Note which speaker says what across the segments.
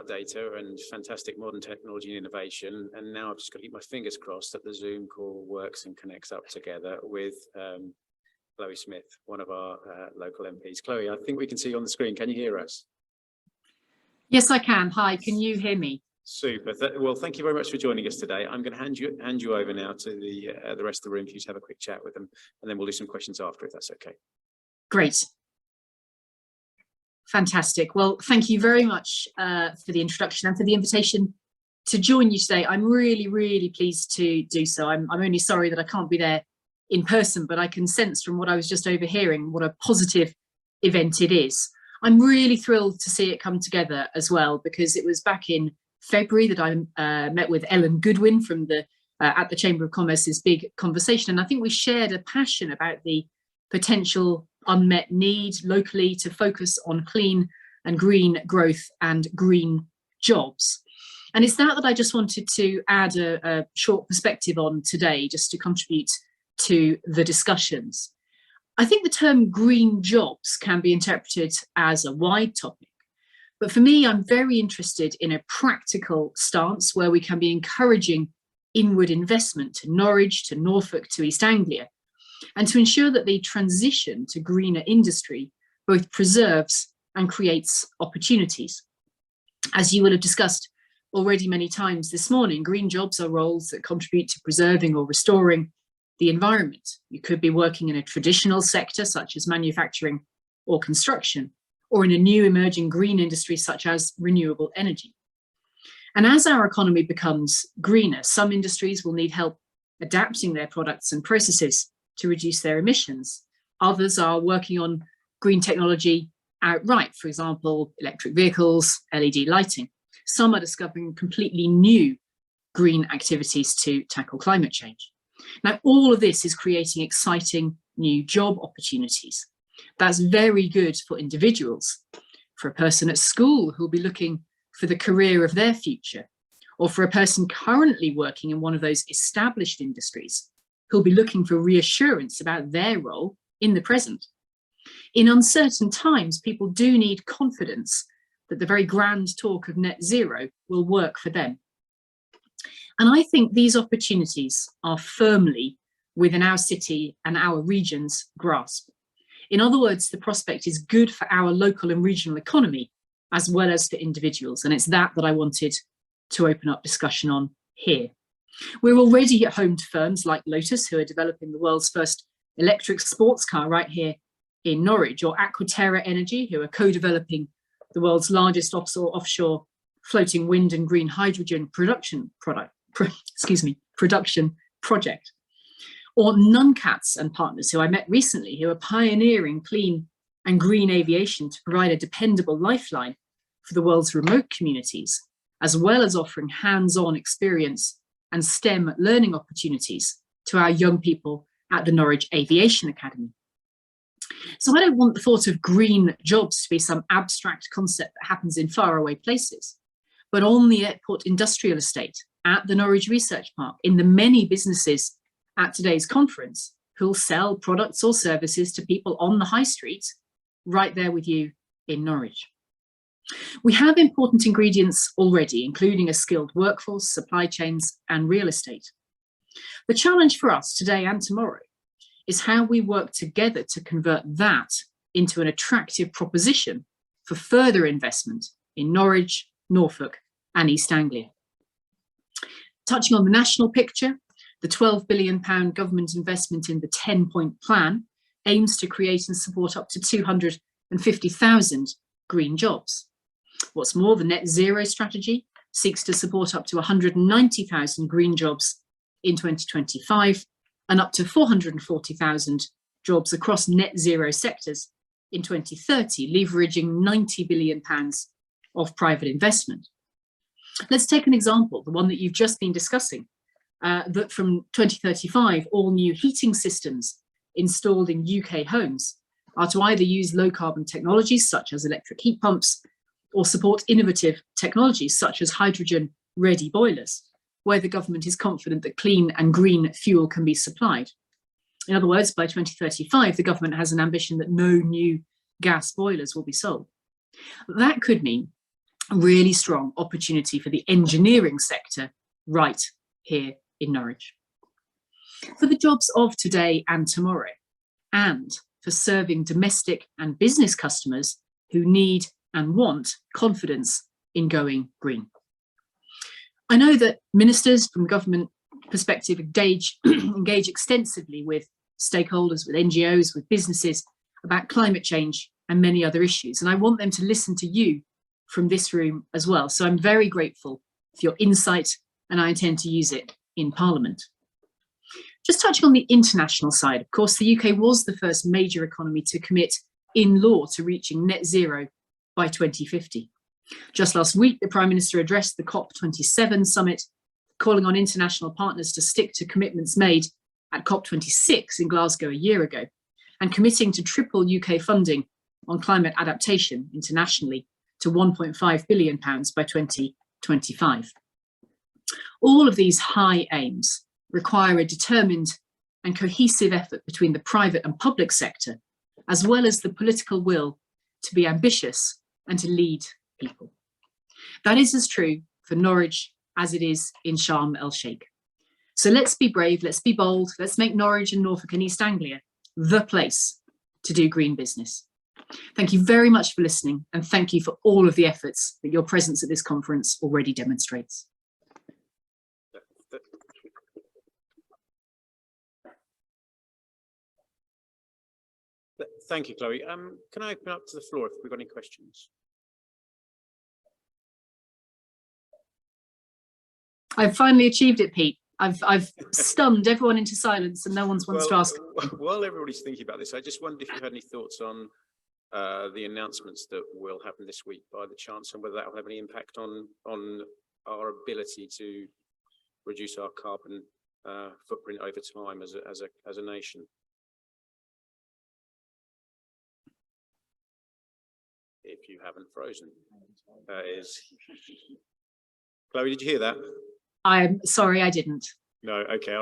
Speaker 1: about data and fantastic modern technology and innovation. And now I've just got to keep my fingers crossed that the Zoom call works and connects up together with Chloe Smith, one of our local MPs. Chloe, I think we can see you on the screen. Can you hear us?
Speaker 2: Yes, I can. Hi, can you hear me?
Speaker 1: Super. Well, thank you very much for joining us today. I'm going to hand you over now to the rest of the room for you to have a quick chat with them, and then we'll do some questions after, if that's okay.
Speaker 2: Great. Fantastic. Well, thank you very much for the introduction and for the invitation to join you today. I'm really, really pleased to do so. I'm only sorry that I can't be there in person, but I can sense from what I was just overhearing what a positive event it is. I'm really thrilled to see it come together as well, because it was back in February that I met with Ellen Goodwin from the at the Chamber of Commerce's Big Conversation, and I think we shared a passion about the potential unmet need locally to focus on clean and green growth and green jobs. And it's that I just wanted to add a short perspective on today, just to contribute to the discussions. I think the term green jobs can be interpreted as a wide topic, but for me, I'm very interested in a practical stance where we can be encouraging inward investment to Norwich, to Norfolk, to East Anglia, and to ensure that the transition to greener industry both preserves and creates opportunities. As you will have discussed already many times this morning, green jobs are roles that contribute to preserving or restoring the environment. You could be working in a traditional sector such as manufacturing or construction, or in a new emerging green industry such as renewable energy. And as our economy becomes greener, some industries will need help adapting their products and processes to reduce their emissions. Others are working on green technology outright, for example, electric vehicles, LED lighting. Some are discovering completely new green activities to tackle climate change. Now, all of this is creating exciting new job opportunities. That's very good for individuals, for a person at school who'll be looking for the career of their future, or for a person currently working in one of those established industries who'll be looking for reassurance about their role in the present. In uncertain times, people do need confidence that the very grand talk of net zero will work for them. And I think these opportunities are firmly within our city and our region's grasp. In other words, the prospect is good for our local and regional economy, as well as for individuals. And it's that I wanted to open up discussion on here. We're already at home to firms like Lotus, who are developing the world's first electric sports car right here in Norwich, or Aquaterra Energy, who are co-developing the world's largest offshore floating wind and green hydrogen production project. Or Nuncats and Partners, who I met recently, who are pioneering clean and green aviation to provide a dependable lifeline for the world's remote communities, as well as offering hands-on experience and STEM learning opportunities to our young people at the Norwich Aviation Academy. So I don't want the thought of green jobs to be some abstract concept that happens in faraway places, but on the airport industrial estate, at the Norwich Research Park, in the many businesses at today's conference who'll sell products or services to people on the high street, right there with you in Norwich. We have important ingredients already, including a skilled workforce, supply chains, and real estate. The challenge for us today and tomorrow is how we work together to convert that into an attractive proposition for further investment in Norwich, Norfolk, and East Anglia. Touching on the national picture, the £12 billion government investment in the 10-point plan aims to create and support up to 250,000 green jobs. What's more, the net zero strategy seeks to support up to 190,000 green jobs in 2025 and up to 440,000 jobs across net zero sectors in 2030, leveraging £90 billion of private investment. Let's take an example, the one that you've just been discussing, that from 2035, all new heating systems installed in UK homes are to either use low carbon technologies such as electric heat pumps or support innovative technologies such as hydrogen-ready boilers, where the government is confident that clean and green fuel can be supplied. In other words, by 2035, the government has an ambition that no new gas boilers will be sold. That could mean really strong opportunity for the engineering sector right here in Norwich. For the jobs of today and tomorrow, and for serving domestic and business customers who need and want confidence in going green. I know that ministers from government perspective engage extensively with stakeholders, with NGOs, with businesses about climate change and many other issues. And I want them to listen to you from this room as well. So I'm very grateful for your insight, and I intend to use it in Parliament. Just touching on the international side, of course, the UK was the first major economy to commit in law to reaching net zero by 2050. Just last week, the Prime Minister addressed the COP27 summit, calling on international partners to stick to commitments made at COP26 in Glasgow a year ago, and committing to triple UK funding on climate adaptation internationally to £1.5 billion by 2025. All of these high aims require a determined and cohesive effort between the private and public sector, as well as the political will to be ambitious and to lead people. That is as true for Norwich as it is in Sharm el-Sheikh. So let's be brave, let's be bold, let's make Norwich and Norfolk and East Anglia the place to do green business. Thank you very much for listening, and thank you for all of the efforts that your presence at this conference already demonstrates.
Speaker 1: Thank you, Chloe. Can I open up to the floor if we've got any questions?
Speaker 2: I've finally achieved it, Pete. I've stunned everyone into silence and no one wants to ask.
Speaker 1: While everybody's thinking about this, I just wondered if you had any thoughts on the announcements that will happen this week by the Chancellor, and whether that will have any impact on our ability to reduce our carbon footprint over time as a nation. If you haven't frozen, Chloe, did you hear that?
Speaker 2: I'm sorry, I didn't.
Speaker 1: No, okay.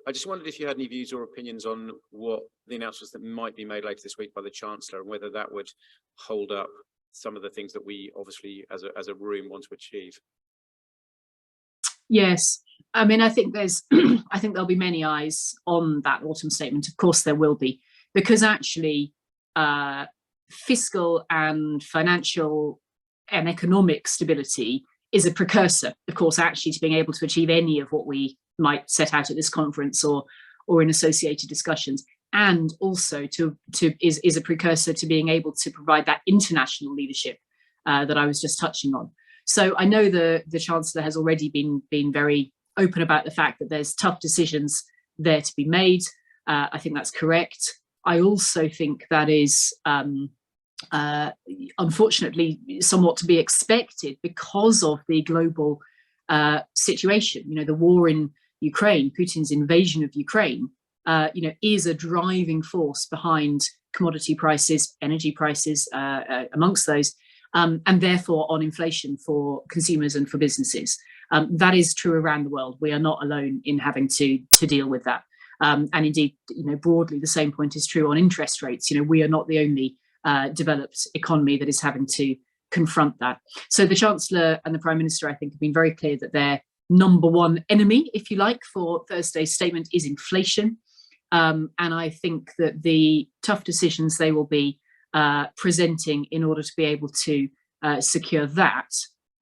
Speaker 1: I just wondered if you had any views or opinions on what the announcements that might be made later this week by the Chancellor, and whether that would hold up some of the things that we obviously as a room want to achieve.
Speaker 2: Yes, I mean, I think there's, I think there'll be many eyes on that autumn statement. Of course there will be, because actually fiscal and financial and economic stability is a precursor, of course, actually to being able to achieve any of what we might set out at this conference or in associated discussions, and also is a precursor to being able to provide that international leadership that I was just touching on. So I know the Chancellor has already been very open about the fact that there's tough decisions there to be made. I think that's correct. I also think that is unfortunately somewhat to be expected because of the global situation. You know, the war in Ukraine, Putin's invasion of Ukraine, you know, is a driving force behind commodity prices, energy prices, amongst those, and therefore on inflation for consumers and for businesses. That is true around the world. We are not alone in having to deal with that. And indeed, you know, broadly, the same point is true on interest rates. You know, we are not the only developed economy that is having to confront that. So the Chancellor and the Prime Minister, I think, have been very clear that their number one enemy, if you like, for Thursday's statement is inflation. And I think that the tough decisions they will be presenting in order to be able to secure that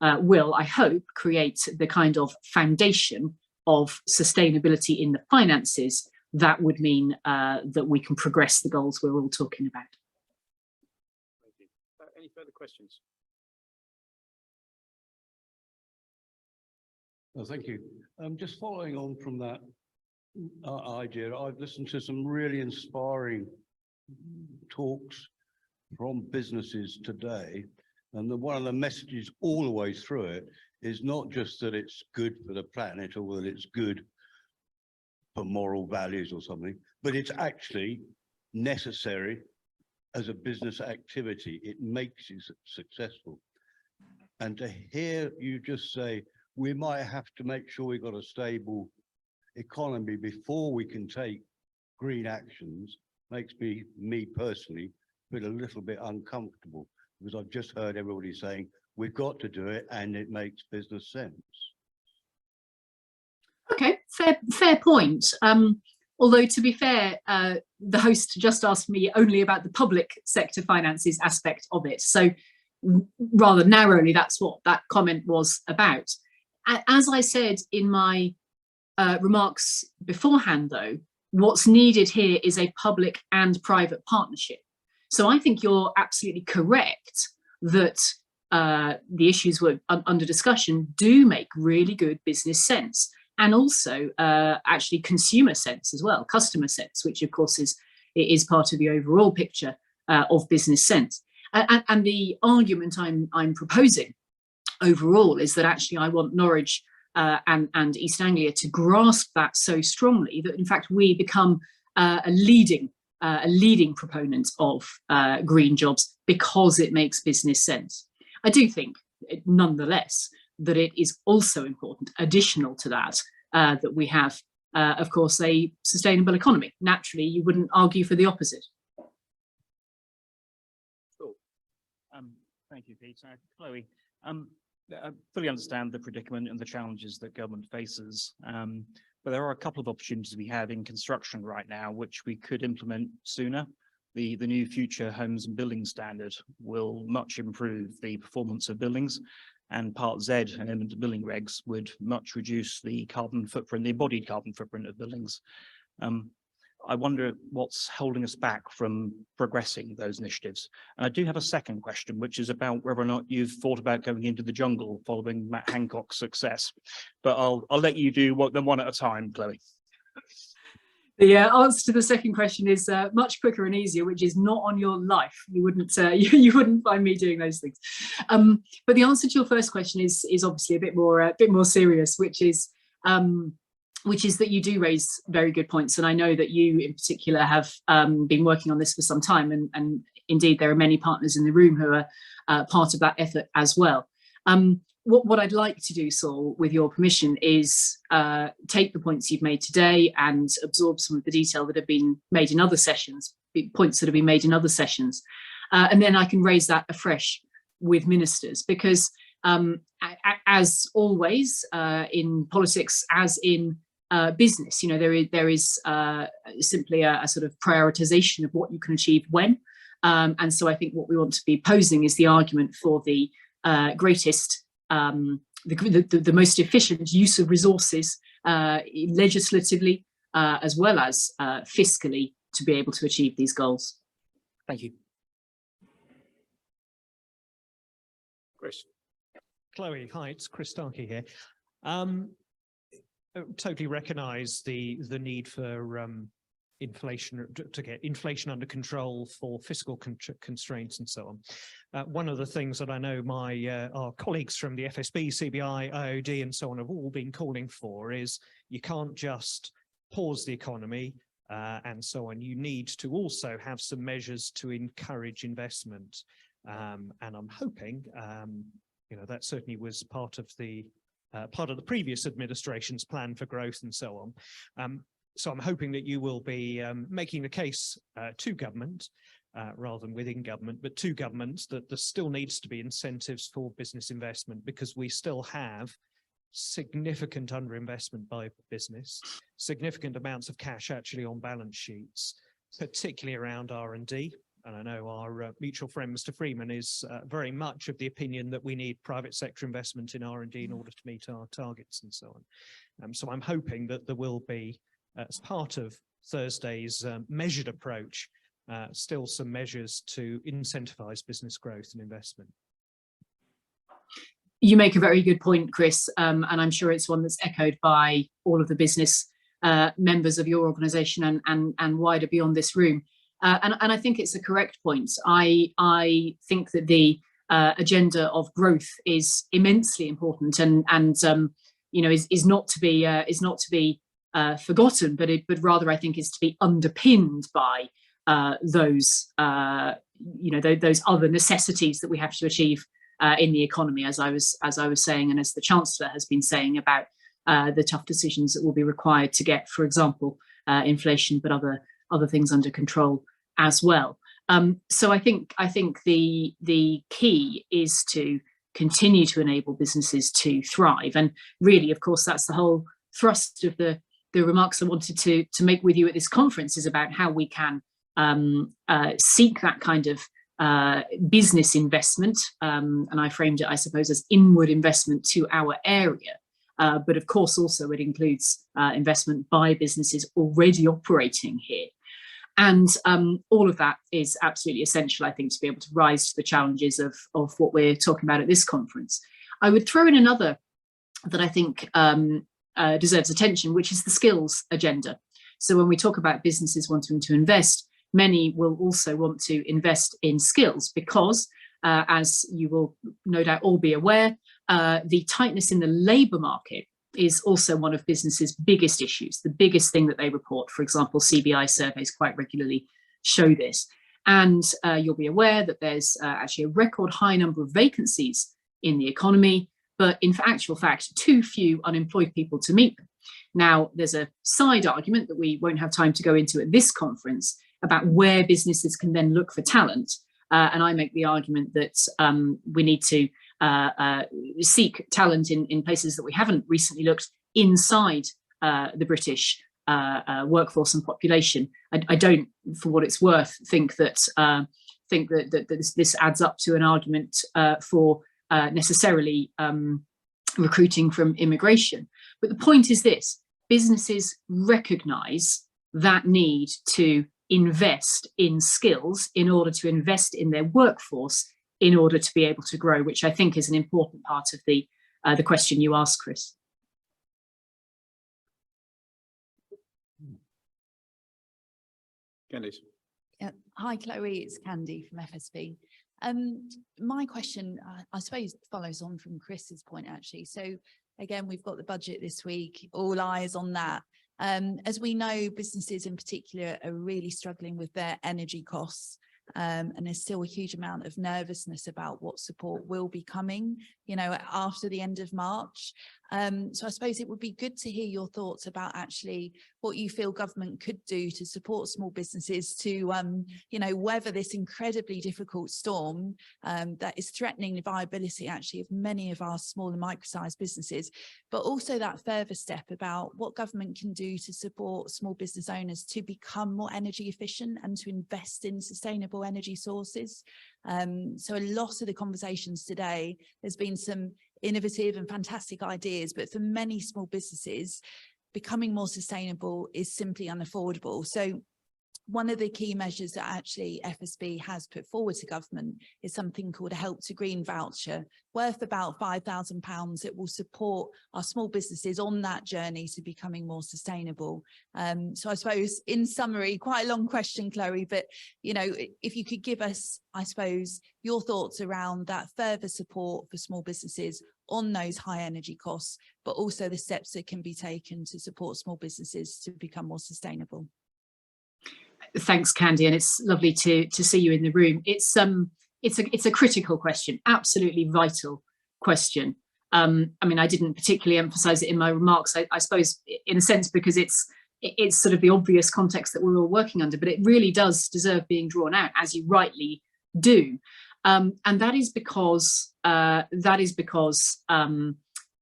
Speaker 2: will, I hope, create the kind of foundation of sustainability in the finances that would mean that we can progress the goals we're all talking about.
Speaker 1: Thank you. Any further questions?
Speaker 3: Well, thank you. Just following on from that idea, I've listened to some really inspiring talks from businesses today, and one of the messages all the way through it is not just that it's good for the planet or that it's good for moral values or something, but it's actually necessary as a business activity. It makes you successful. And to hear you just say, we might have to make sure we've got a stable economy before we can take green actions, makes me personally feel a little bit uncomfortable, because I've just heard everybody saying, we've got to do it and it makes business sense.
Speaker 2: Okay, fair point. Although to be fair, the host just asked me only about the public sector finances aspect of it. So rather narrowly, that's what that comment was about. As I said in my remarks beforehand, though, what's needed here is a public and private partnership. So I think you're absolutely correct that the issues were under discussion do make really good business sense. And also actually consumer sense as well, customer sense, which of course is part of the overall picture of business sense. And the argument I'm proposing overall is that actually I want Norwich and East Anglia to grasp that so strongly that in fact we become a leading proponent of green jobs because it makes business sense. I do think, nonetheless, that it is also important, additional to that, that we have, of course, a sustainable economy. Naturally, you wouldn't argue for the opposite.
Speaker 4: Cool. Thank you, Peter. Chloe, I fully understand the predicament and the challenges that government faces, but there are a couple of opportunities we have in construction right now, which we could implement sooner. The new Future Homes and Building Standard will much improve the performance of buildings, and Part Z and eminent building regs would much reduce the carbon footprint, the embodied carbon footprint of buildings. I wonder what's holding us back from progressing those initiatives. And I do have a second question, which is about whether or not you've thought about going into the jungle following Matt Hancock's success. But I'll let you do them one at a time, Chloe.
Speaker 2: The answer to the second question is much quicker and easier, which is not on your life. You wouldn't you wouldn't find me doing those things. But the answer to your first question is obviously a bit more serious, which is that you do raise very good points, and I know that you in particular have been working on this for some time, and indeed there are many partners in the room who are part of that effort as well. What I'd like to do, Saul, with your permission, is take the points you've made today and absorb some of the detail that have been made in other sessions, points that have been made in other sessions, and then I can raise that afresh with ministers, because as always in politics, as in business, you know, there is simply a sort of prioritization of what you can achieve when, and so I think what we want to be posing is the argument for the greatest, the most efficient use of resources legislatively as well as fiscally to be able to achieve these goals.
Speaker 4: Thank you.
Speaker 1: Chris.
Speaker 5: Chloe, hi, it's Chris Starkey here. Totally recognise the need for inflation, to get inflation under control, for fiscal constraints and so on. One of the things that I know our colleagues from the FSB, CBI, IOD and so on have all been calling for is you can't just pause the economy and so on. You need to also have some measures to encourage investment. And I'm hoping, you know, that certainly was part of the previous administration's plan for growth and so on. So I'm hoping that you will be making the case to government, rather than within government, but to governments, that there still needs to be incentives for business investment, because we still have significant underinvestment by business, significant amounts of cash actually on balance sheets, particularly around R&D. And I know our mutual friend, Mr. Freeman, is very much of the opinion that we need private sector investment in R&D in order to meet our targets and so on. So I'm hoping that there will be, as part of Thursday's measured approach, still some measures to incentivise business growth and investment.
Speaker 2: You make a very good point, Chris, and I'm sure it's one that's echoed by all of the business members of your organisation and wider beyond this room. And I think it's a correct point. I think that the agenda of growth is immensely important, and you know, is not to be forgotten, but rather I think is to be underpinned by those you know, those other necessities that we have to achieve in the economy, as I was saying, and as the Chancellor has been saying about the tough decisions that will be required to get, for example, inflation, but other things under control as well. So I think the key is to continue to enable businesses to thrive. And really, of course, that's the whole thrust of the remarks I wanted to make with you at this conference, is about how we can seek that kind of business investment. And I framed it, I suppose, as inward investment to our area. But of course, also it includes investment by businesses already operating here. And all of that is absolutely essential, I think, to be able to rise to the challenges of what we're talking about at this conference. I would throw in another that I think deserves attention, which is the skills agenda. So when we talk about businesses wanting to invest, many will also want to invest in skills because, as you will no doubt all be aware, the tightness in the labour market is also one of businesses' biggest issues, the biggest thing that they report. For example, CBI surveys quite regularly show this. And you'll be aware that there's actually a record high number of vacancies in the economy, but in actual fact, too few unemployed people to meet them. Now, there's a side argument that we won't have time to go into at this conference about where businesses can then look for talent. And I make the argument that we need to seek talent in places that we haven't recently looked inside the British workforce and population. I don't, for what it's worth, think that this adds up to an argument for necessarily recruiting from immigration. But the point is this: businesses recognise that need to invest in skills in order to invest in their workforce in order to be able to grow, which I think is an important part of the question you asked, Chris.
Speaker 1: Candice.
Speaker 6: Yeah. Hi, Chloe, it's Candy from FSB. My question, I suppose, follows on from Chris's point, actually. So again, we've got the budget this week, all eyes on that. As we know, businesses in particular are really struggling with their energy costs. And there's still a huge amount of nervousness about what support will be coming, you know, after the end of March. So I suppose it would be good to hear your thoughts about actually what you feel government could do to support small businesses to, you know, weather this incredibly difficult storm that is threatening the viability actually of many of our small and micro-sized businesses, but also that further step about what government can do to support small business owners to become more energy efficient and to invest in sustainable energy sources. So a lot of the conversations today, there's been some innovative and fantastic ideas, but for many small businesses, becoming more sustainable is simply unaffordable. So one of the key measures that actually FSB has put forward to government is something called a Help to Green voucher, worth about £5,000. It will support our small businesses on that journey to becoming more sustainable. So I suppose, in summary, quite a long question, Chloe, but you know, if you could give us, I suppose, your thoughts around that further support for small businesses on those high energy costs, but also the steps that can be taken to support small businesses to become more sustainable.
Speaker 2: Thanks, Candy, and it's lovely to see you in the room. It's a critical question, absolutely vital question. I mean, I didn't particularly emphasize it in my remarks, I suppose, in a sense, because it's sort of the obvious context that we're all working under, but it really does deserve being drawn out, as you rightly do. And that is because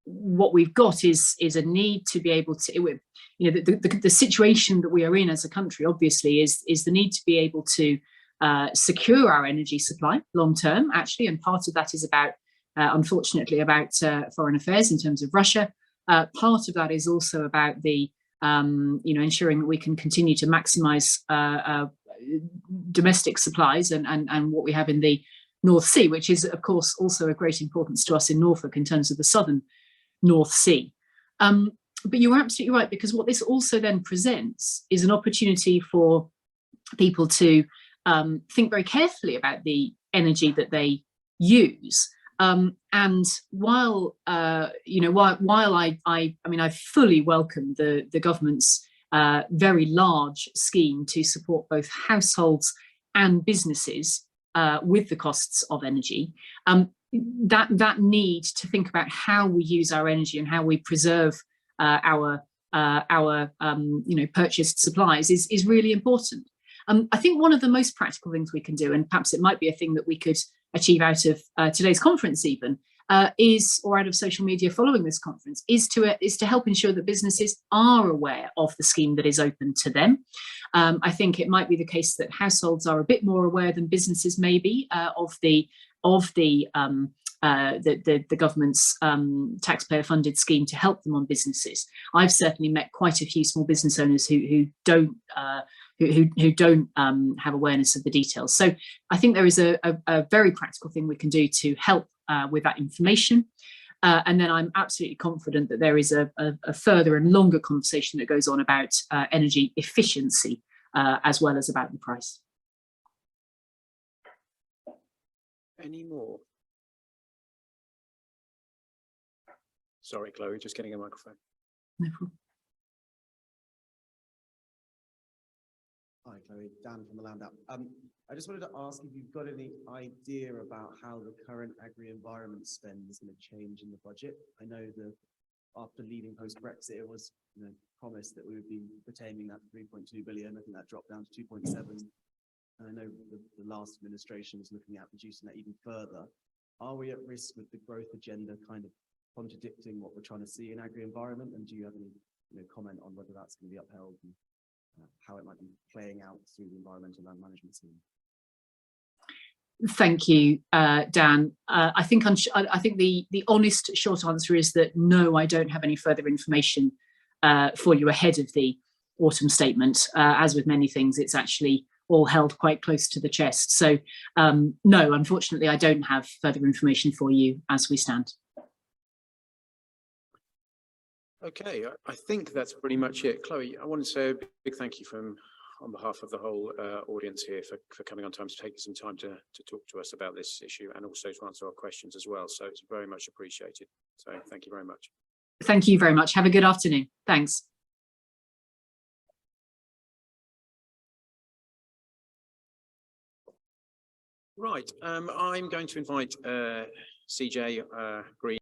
Speaker 2: what we've got is a need to be able to, you know, the situation that we are in as a country, obviously, is the need to be able to secure our energy supply long term, actually. And part of that is about, unfortunately, about foreign affairs in terms of Russia. Part of that is also about the, you know, ensuring that we can continue to maximise domestic supplies and what we have in the North Sea, which is, of course, also of great importance to us in Norfolk in terms of the southern North Sea. But you're absolutely right, because what this also then presents is an opportunity for people to think very carefully about the energy that they use. And while you know, while I mean, I fully welcome the government's very large scheme to support both households and businesses with the costs of energy, that need to think about how we use our energy and how we preserve our you know, purchased supplies is really important. I think one of the most practical things we can do, and perhaps it might be a thing that we could achieve out of today's conference even, or out of social media following this conference, is to help ensure that businesses are aware of the scheme that is open to them. I think it might be the case that households are a bit more aware than businesses may be of the government's taxpayer-funded scheme to help them on businesses. I've certainly met quite a few small business owners who don't have awareness of the details. So I think there is a very practical thing we can do to help with that information. And then I'm absolutely confident that there is a further and longer conversation that goes on about energy efficiency as well as about the price.
Speaker 1: Any more? Sorry, Chloe, just getting a microphone.
Speaker 2: No problem.
Speaker 7: Hi, Chloe, Dan from the Land App. I just wanted to ask if you've got any idea about how the current agri-environment spend is going to change in the budget. I know that after leaving post-Brexit, it was promised that we would be retaining that 3.2 billion. I think that dropped down to 2.7. And I know the last administration was looking at reducing that even further. Are we at risk with the growth agenda kind of contradicting what we're trying to see in agri-environment? And do you have any comment on whether that's going to be upheld and how it might be playing out through the environmental land management scheme?
Speaker 2: Thank you, Dan. I think the honest short answer is that no, I don't have any further information for you ahead of the autumn statement. As with many things, it's actually all held quite close to the chest. So no, unfortunately, I don't have further information for you as we stand.
Speaker 1: Okay, I think that's pretty much it. Chloe, I want to say a big thank you on behalf of the whole audience here for coming on time, to taking some time to talk to us about this issue and also to answer our questions as well. So it's very much appreciated. So thank you very much.
Speaker 2: Thank you very much. Have a good afternoon. Thanks.
Speaker 1: Right, I'm going to invite CJ Green